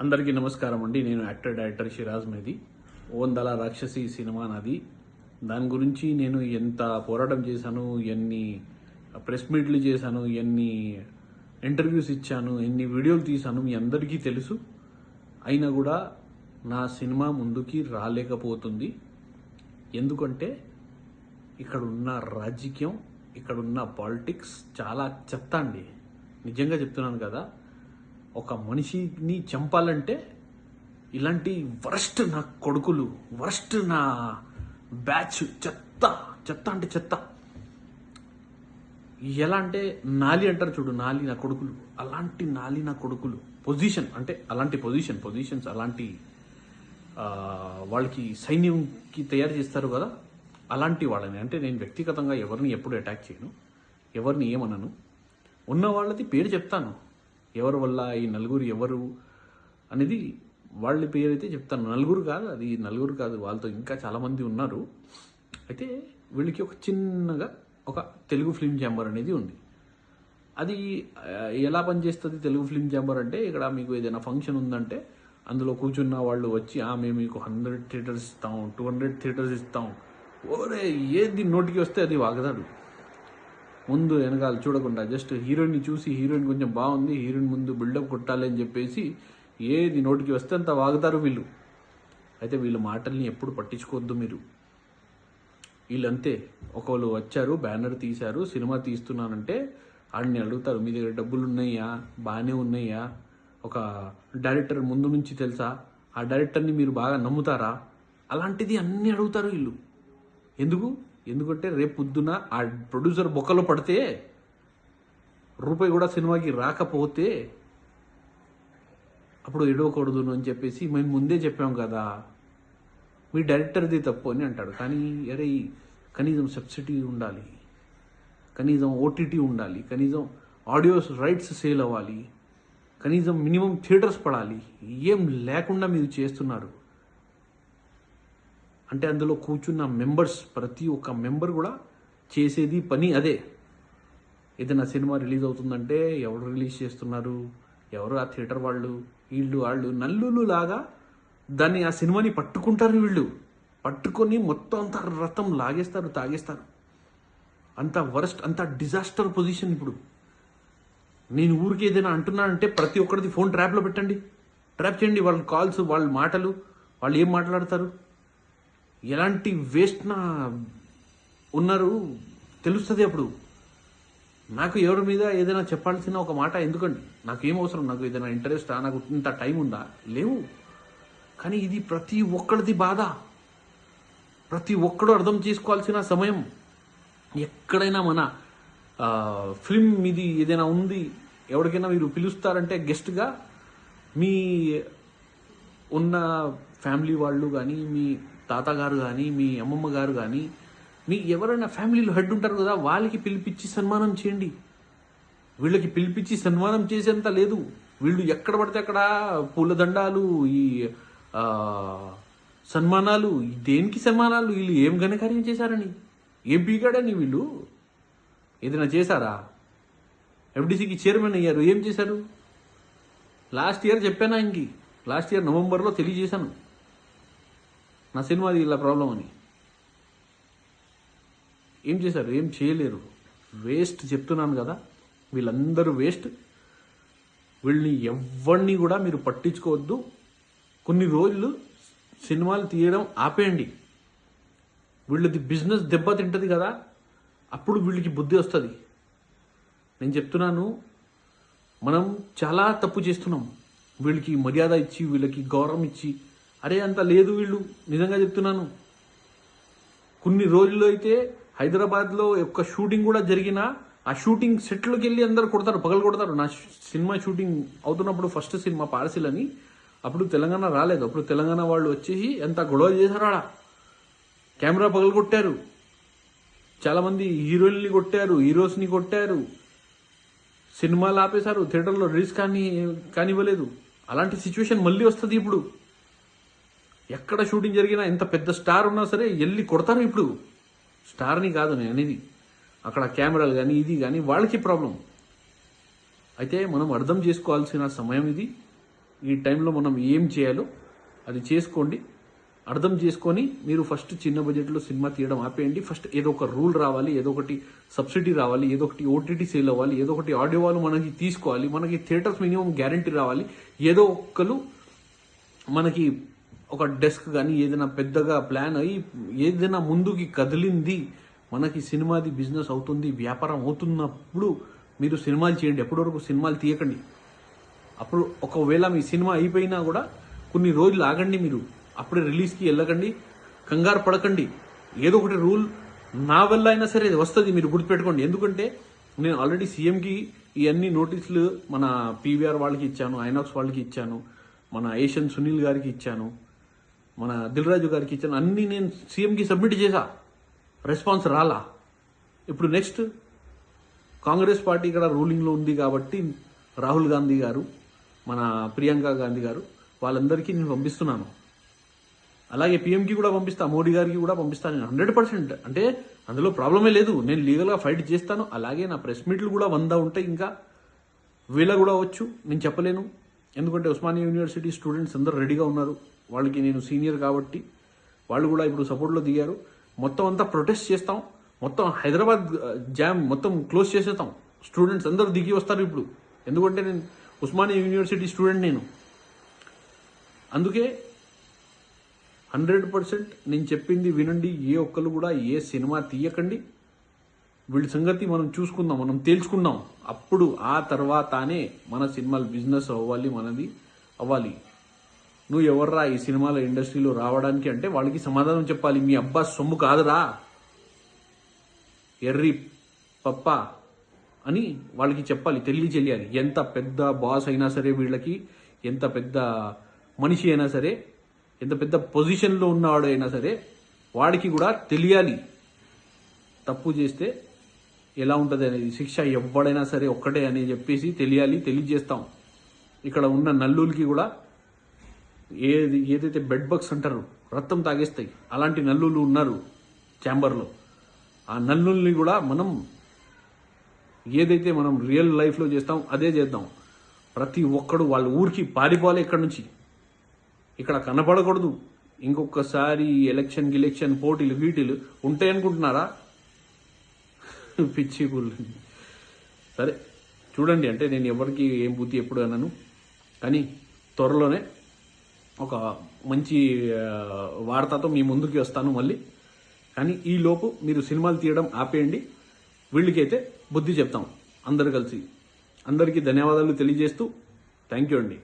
అందరికీ నమస్కారం అండి. నేను యాక్టర్ డైరెక్టర్ షిరాజ్ మేది. ఓందల రాక్షసి సినిమా నాది. దాని గురించి నేను ఎంత పోరాటం చేశాను, ఎన్ని ప్రెస్ మీట్లు చేశాను, ఎన్ని ఇంటర్వ్యూస్ ఇచ్చాను, ఎన్ని వీడియోలు తీశాను మీ అందరికీ తెలుసు. అయినా కూడా నా సినిమా ముందుకి రాలేకపోతుంది. ఎందుకంటే ఇక్కడ ఉన్న రాజకీయం, ఇక్కడ ఉన్న పాలిటిక్స్ చాలా చెత్త అండి. నిజంగా చెప్తున్నాను కదా. ఒక మనిషిని చంపాలంటే ఇలాంటి వరస్ట్ నా కొడుకులు, వరస్ట్ నా బ్యాచ్, చెత్త చెత్త అంటే చెత్త. ఎలా అంటే నాలి అంటారు చూడు, నాలి నా కొడుకులు, అలాంటి నాలి నా కొడుకులు. పొజిషన్ అంటే అలాంటి పొజిషన్స్ అలాంటి వాళ్ళకి సైన్యంకి తయారు చేస్తారు కదా, అలాంటి వాళ్ళని. అంటే నేను వ్యక్తిగతంగా ఎవరిని ఎప్పుడు అటాక్ చేయను, ఎవరిని ఏమనను. ఉన్న వాళ్ళది పేరు చెప్తాను, ఎవరి వల్ల ఈ నలుగురు ఎవరు అనేది వాళ్ళ పేరు అయితే చెప్తాను. నలుగురు కాదు, వాళ్ళతో ఇంకా చాలామంది ఉన్నారు. అయితే వీళ్ళకి ఒక చిన్నగా ఒక తెలుగు ఫిల్మ్ ఛాంబర్ అనేది ఉంది. అది ఎలా పనిచేస్తుంది తెలుగు ఫిల్మ్ ఛాంబర్ అంటే, ఇక్కడ మీకు ఏదైనా ఫంక్షన్ ఉందంటే అందులో కూర్చున్న వాళ్ళు వచ్చి మేము మీకు 100 థియేటర్స్ ఇస్తాం, 200 థియేటర్స్ ఇస్తాం, ఓరే ఏది నోటికి వస్తే అది వాగదాడు. ముందు వెనకాల చూడకుండా జస్ట్ హీరోయిన్ని చూసి, హీరోయిన్ కొంచెం బాగుంది, హీరోయిన్ ముందు బిల్డప్ కొట్టాలి అని చెప్పేసి ఏది నోటికి వస్తే అంత వాగుతారు వీళ్ళు. అయితే వీళ్ళ మాటల్ని ఎప్పుడు పట్టించుకోవద్దు మీరు. వీళ్ళంతే. ఒకళ్ళు వచ్చారు, బ్యానర్ తీశారు, సినిమా తీస్తున్నానంటే ఆడిని అడుగుతారు, మీ దగ్గర డబ్బులు ఉన్నాయా, బాగానే ఉన్నాయా, ఒక డైరెక్టర్ ముందు నుంచి తెలుసా, ఆ డైరెక్టర్ని మీరు బాగా నమ్ముతారా, అలాంటిది అన్నీ అడుగుతారు వీళ్ళు. ఎందుకంటే రేపు పొద్దున ఆ ప్రొడ్యూసర్ బొక్కలో పడితే, రూపాయి కూడా సినిమాకి రాకపోతే అప్పుడు ఎడవకూడదు అని చెప్పేసి మేము ముందే చెప్పాం కదా, మీ డైరెక్టర్ది తప్పు అని అంటాడు. కానీ అరే కనీసం సబ్సిడీ ఉండాలి, కనీసం ఓటీటీ ఉండాలి, కనీసం ఆడియోస్ రైట్స్ సేల్ అవ్వాలి, కనీసం మినిమం థియేటర్స్ పడాలి. ఏం లేకుండా మీరు చేస్తున్నారు. అంటే అందులో కూర్చున్న మెంబర్స్, ప్రతి ఒక్క మెంబర్ కూడా చేసేది పని అదే. ఏదైనా సినిమా రిలీజ్ అవుతుందంటే ఎవరు రిలీజ్ చేస్తున్నారు, ఎవరు ఆ థియేటర్ వాళ్ళు, వాళ్ళు నల్లులు లాగా దాన్ని, ఆ సినిమాని పట్టుకుంటారు వీళ్ళు. పట్టుకొని మొత్తం అంత రథం లాగేస్తారు, తాగేస్తారు. అంత వరస్ట్, అంత డిజాస్టర్ పొజిషన్ ఇప్పుడు. నేను ఊరికి ఏదైనా అంటున్నానంటే ప్రతి ఒక్కరిది ఫోన్ ట్రాప్లో పెట్టండి, ట్రాప్ చేయండి. వాళ్ళ కాల్స్, వాళ్ళ మాటలు, వాళ్ళు ఏం మాట్లాడతారు, ఎలాంటి వేస్ట్ నా ఉన్నారు తెలుస్తుంది. అప్పుడు నాకు ఎవరి మీద ఏదైనా చెప్పాల్సిన ఒక మాట ఎందుకండి, నాకేం అవసరం, నాకు ఏదైనా ఇంట్రెస్టా, నాకు ఇంత టైం ఉందా, లేవు. కానీ ఇది ప్రతి ఒక్కరిది బాధ, ప్రతి ఒక్కడు అర్థం చేసుకోవాల్సిన సమయం. ఎక్కడైనా మన ఫిల్మ్ ఇది ఏదైనా ఉంది, ఎవరికైనా మీరు పిలుస్తారంటే గెస్ట్గా మీ ఉన్న ఫ్యామిలీ వాళ్ళు కానీ, మీ తాతగారు కానీ, మీ అమ్మమ్మ గారు కానీ, మీ ఎవరైనా ఫ్యామిలీలో హెడ్ ఉంటారు కదా, వాళ్ళకి పిలిపించి సన్మానం చేయండి. వీళ్ళకి పిలిపించి సన్మానం చేసేంత లేదు. వీళ్ళు ఎక్కడ పడితే అక్కడ పూలదండాలు, ఈ సన్మానాలు, దేనికి సన్మానాలు, వీళ్ళు ఏం ఘనకార్యం చేశారని, ఏం పీకాడని వీళ్ళు ఏదైనా చేశారా? ఎఫ్డీసీకి చైర్మన్ అయ్యారు, ఏం చేశారు? లాస్ట్ ఇయర్ చెప్పానా, లాస్ట్ ఇయర్ నవంబర్లో తెలియజేశాను నా సినిమాది ఇలా ప్రాబ్లం అని. ఏం చేశారు? ఏం చేయలేరు. వేస్ట్, చెప్తున్నాను కదా, వీళ్ళందరూ వేస్ట్. వీళ్ళని ఎవరిని కూడా మీరు పట్టించుకోవద్దు. కొన్ని రోజులు సినిమాలు తీయడం ఆపేయండి. వీళ్ళది బిజినెస్ దెబ్బతింటుంది కదా, అప్పుడు వీళ్ళకి బుద్ధి వస్తుంది. నేను చెప్తున్నాను, మనం చాలా తప్పు చేస్తున్నాం. వీళ్ళకి మర్యాద ఇచ్చి, వీళ్ళకి గౌరవం ఇచ్చి, అరే అంత లేదు వీళ్ళు. నిజంగా చెప్తున్నాను. కొన్ని రోజుల్లో అయితే హైదరాబాద్లో ఒక షూటింగ్ కూడా జరిగినా, ఆ షూటింగ్ సెట్లోకి వెళ్ళి అందరు కొడతారు, పగలు కొడతారు. నా సినిమా షూటింగ్ అవుతున్నప్పుడు, ఫస్ట్ సినిమా పార్సిల్ అని, అప్పుడు తెలంగాణ రాలేదు. అప్పుడు తెలంగాణ వాళ్ళు వచ్చేసి ఎంత గొడవ చేశారు, ఆడ కెమెరా పగలు కొట్టారు, చాలామంది హీరోయిన్ని కొట్టారు, హీరోస్ని కొట్టారు, సినిమాలు ఆపేశారు, థియేటర్లో రిలీజ్ కానివ్వలేదు. అలాంటి సిచ్యువేషన్ మళ్ళీ వస్తుంది ఇప్పుడు. ఎక్కడ షూటింగ్ జరిగినా, ఎంత పెద్ద స్టార్ ఉన్నా సరే వెళ్ళి కొడతారు ఇప్పుడు. స్టార్ని కాదు నేను అనేది, అక్కడ కెమెరాలు కానీ ఇది కానీ వాళ్ళకి ప్రాబ్లం. అయితే మనం అర్థం చేసుకోవాల్సిన సమయం ఇది. ఈ టైంలో మనం ఏం చేయాలో అది చేసుకోండి. అర్థం చేసుకొని మీరు ఫస్ట్ చిన్న బడ్జెట్లో సినిమా తీయడం ఆపేయండి. ఫస్ట్ ఏదో ఒక రూల్ రావాలి, ఏదో ఒకటి సబ్సిడీ రావాలి, ఏదో ఒకటి ఓటీటీ సేల్ అవ్వాలి, ఏదో ఒకటి ఆడియో వాళ్ళు మనకి తీసుకోవాలి, మనకి థియేటర్స్ మినిమం గ్యారంటీ రావాలి. ఏదో ఒక్కరు మనకి ఒక డెస్క్ కానీ ఏదైనా పెద్దగా ప్లాన్ అయ్యి ఏదైనా ముందుకి కదిలింది, మనకి సినిమాది బిజినెస్ అవుతుంది, వ్యాపారం అవుతున్నప్పుడు మీరు సినిమాలు చేయండి. ఎప్పటి వరకు సినిమాలు తీయకండి. అప్పుడు ఒకవేళ మీ సినిమా అయిపోయినా కూడా కొన్ని రోజులు ఆగండి. మీరు అప్పుడే రిలీజ్కి వెళ్ళకండి, కంగారు పడకండి. ఏదో ఒకటి రూల్ నా వల్ల అయినా సరే వస్తుంది, మీరు గుర్తుపెట్టుకోండి. ఎందుకంటే నేను ఆల్రెడీ సీఎంకి ఇవన్నీ నోటీసులు మన పీవీఆర్ వాళ్ళకి ఇచ్చాను, ఐనాక్స్ వాళ్ళకి ఇచ్చాను, మన ఏషియన్ సునీల్ గారికి ఇచ్చాను, మన దిల్ రాజు గారికి ఇచ్చాను. అన్నీ నేను సీఎంకి సబ్మిట్ చేశా, రెస్పాన్స్ రాలా. ఇప్పుడు నెక్స్ట్ కాంగ్రెస్ పార్టీ ఇక్కడ రూలింగ్లో ఉంది కాబట్టి రాహుల్ గాంధీ గారు, మన ప్రియాంక గాంధీ గారు వాళ్ళందరికీ నేను పంపిస్తున్నాను. అలాగే పీఎంకి కూడా పంపిస్తా, మోడీ గారికి కూడా పంపిస్తాను. నేను 100%, అంటే అందులో ప్రాబ్లమే లేదు. నేను లీగల్గా ఫైట్ చేస్తాను. అలాగే నా ప్రెస్ మీట్లు కూడా 100 ఉంటాయి, ఇంకా వీళ్ళ కూడా అవ్వచ్చు, నేను చెప్పలేను. ఎందుకంటే ఉస్మానియా యూనివర్సిటీ స్టూడెంట్స్ అందరూ రెడీగా ఉన్నారు. వాళ్ళకి నేను సీనియర్ కాబట్టి వాళ్ళు కూడా ఇప్పుడు సపోర్ట్లో దిగారు. మొత్తం అంతా ప్రొటెస్ట్ చేస్తాం, మొత్తం హైదరాబాద్ జామ్ మొత్తం క్లోజ్ చేసేస్తాం. స్టూడెంట్స్ అందరూ దిగి వస్తారు ఇప్పుడు, ఎందుకంటే నేను ఉస్మానియా యూనివర్సిటీ స్టూడెంట్ నేను. అందుకే 100% నేను చెప్పింది వినండి. ఏ ఒక్కరు కూడా ఏ సినిమా తీయకండి. వీళ్ళ సంగతి మనం చూసుకుందాం, మనం తేల్చుకుందాం. అప్పుడు ఆ తర్వాతనే మన సినిమాలు బిజినెస్ అవ్వాలి, మనది అవ్వాలి. నువ్వు ఎవర్రా ఈ సినిమాల ఇండస్ట్రీలో రావడానికి అంటే వాళ్ళకి సమాధానం చెప్పాలి. మీ అబ్బా సొమ్ము కాదురా ఎర్రి పప్ప అని వాళ్ళకి చెప్పాలి, తెలియజేయాలి. ఎంత పెద్ద బాస్ అయినా సరే, వీళ్ళకి ఎంత పెద్ద మనిషి అయినా సరే, ఎంత పెద్ద పొజిషన్లో ఉన్నవాడు అయినా సరే, వాడికి కూడా తెలియాలి తప్పు చేస్తే ఎలా ఉంటుంది అనేది. శిక్ష ఎవడైనా సరే ఒక్కటే అని చెప్పేసి తెలియాలి, తెలియజేస్తాం. ఇక్కడ ఉన్న నల్లులకి కూడా ఏదైతే బెడ్ బగ్స్ అంటారు, రక్తం తాగేస్తాయి, అలాంటి నల్లులు ఉన్నారు ఛాంబర్లో. ఆ నల్లుల్ని కూడా మనం ఏదైతే మనం రియల్ లైఫ్లో చేస్తాం అదే చేద్దాం. ప్రతి ఒక్కడు వాళ్ళ ఊరికి పారిపోవాలి ఇక్కడి నుంచి, ఇక్కడ కనపడకూడదు. ఇంకొకసారి ఎలక్షన్ పోటీలు గీటీలు ఉంటాయనుకుంటున్నారా? పిచ్చి పుల్లు. సరే చూడండి, అంటే నేను ఎవరికి ఏం బుద్ధి ఎప్పుడు అన్నాను, కానీ త్వరలోనే ఒక మంచి వార్తతో మీ ముందుకి వస్తాను మళ్ళీ. కానీ ఈ లోపు మీరు సినిమాలు తీయడం ఆపేయండి. వీళ్ళకైతే బుద్ధి చెప్తాం అందరు కలిసి. అందరికీ ధన్యవాదాలు తెలియజేస్తూ థ్యాంక్ యూ అండి.